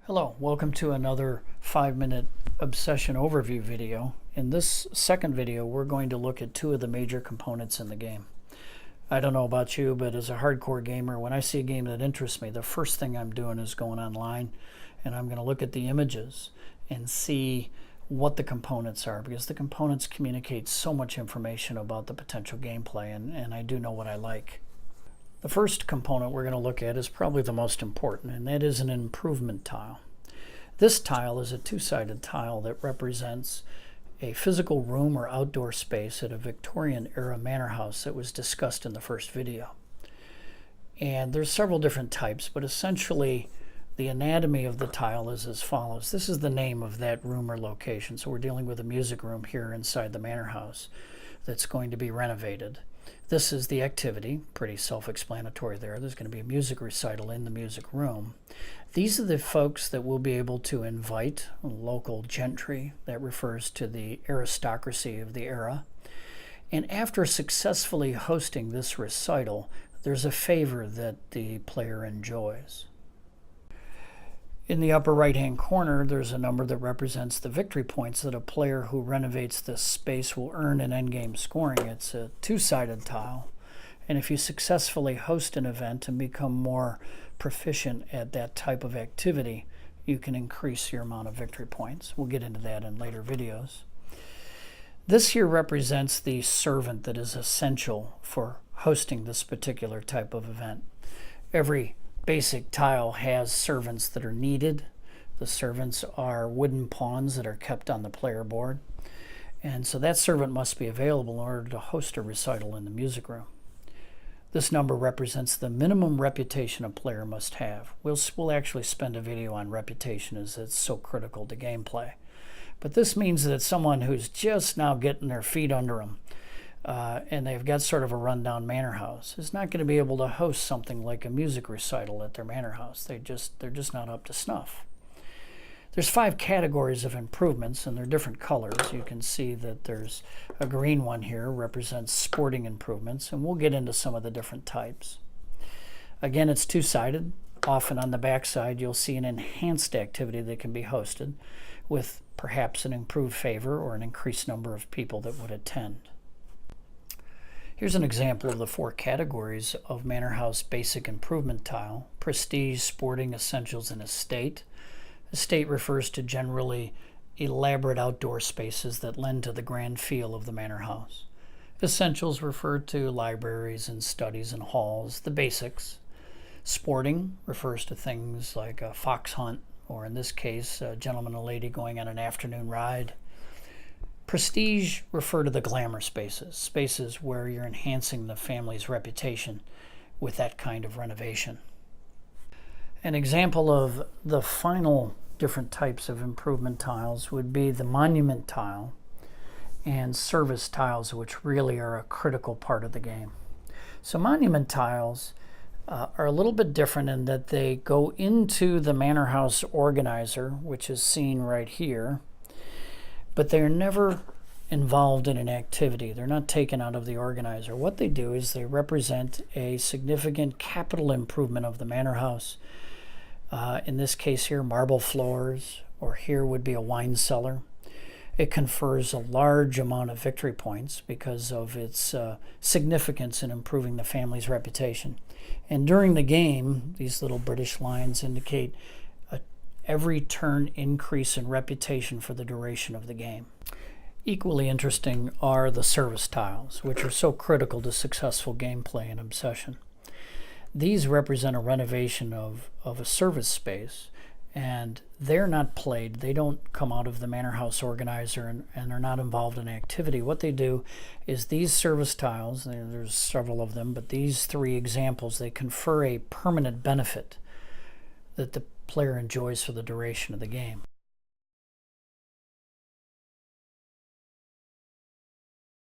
Hello, welcome to another 5-minute obsession overview video. In this second video, we're going to look at two of the major components in the game. I don't know about you, but as a hardcore gamer, when I see a game that interests me, the first thing I'm doing is going online and I'm going to look at the images and see what the components are, because the components communicate so much information about the potential gameplay, and I do know what I like. The first component we're going to look at is probably the most important, and that is an improvement tile. This tile is a two-sided tile that represents a physical room or outdoor space at a Victorian-era manor house that was discussed in the first video. And there's several different types, but essentially the anatomy of the tile is as follows. This is the name of that room or location, so we're dealing with a music room here inside the manor house that's going to be renovated. This is the activity, pretty self-explanatory there. There's going to be a music recital in the music room. These are the folks that will be able to invite local gentry. That refers to the aristocracy of the era. And after successfully hosting this recital, there's a favor that the player enjoys. In the upper right-hand corner, there's a number that represents the victory points that a player who renovates this space will earn in endgame scoring. It's a two-sided tile, and if you successfully host an event and become more proficient at that type of activity, you can increase your amount of victory points. We'll get into that in later videos. This here represents the servant that is essential for hosting this particular type of event. Every basic tile has servants that are needed. The servants are wooden pawns that are kept on the player board. And so that servant must be available in order to host a recital in the music room. This number represents the minimum reputation a player must have. We'll actually spend a video on reputation, as it's so critical to gameplay. But this means that someone who's just now getting their feet under them, and they've got sort of a rundown manor house, is not going to be able to host something like a music recital at their manor house. They're just not up to snuff. There's 5 categories of improvements, and they're different colors. You can see that there's a green one here, represents sporting improvements, and we'll get into some of the different types. Again, it's two-sided. Often on the back side, you'll see an enhanced activity that can be hosted with perhaps an improved favor or an increased number of people that would attend. Here's an example of the 4 categories of Manor House Basic Improvement Tile: Prestige, Sporting, Essentials, and Estate. Estate refers to generally elaborate outdoor spaces that lend to the grand feel of the manor house. Essentials refer to libraries and studies and halls, the basics. Sporting refers to things like a fox hunt, or in this case, a gentleman and a lady going on an afternoon ride. Prestige refer to the glamour spaces, spaces where you're enhancing the family's reputation with that kind of renovation. An example of the final different types of improvement tiles would be the monument tile and service tiles, which really are a critical part of the game. So monument tiles are a little bit different in that they go into the manor house organizer, which is seen right here, but they're never involved in an activity. They're not taken out of the organizer. What they do is they represent a significant capital improvement of the manor house. In this case here, marble floors, or here would be a wine cellar. It confers a large amount of victory points because of its significance in improving the family's reputation. And during the game, these little British lines indicate every turn increase in reputation for the duration of the game. Equally interesting are the service tiles, which are so critical to successful gameplay and obsession. These represent a renovation of a service space, and they're not played. They don't come out of the manor house organizer and are not involved in activity. What they do is these service tiles, there's several of them, but these 3 examples, they confer a permanent benefit that the player enjoys for the duration of the game.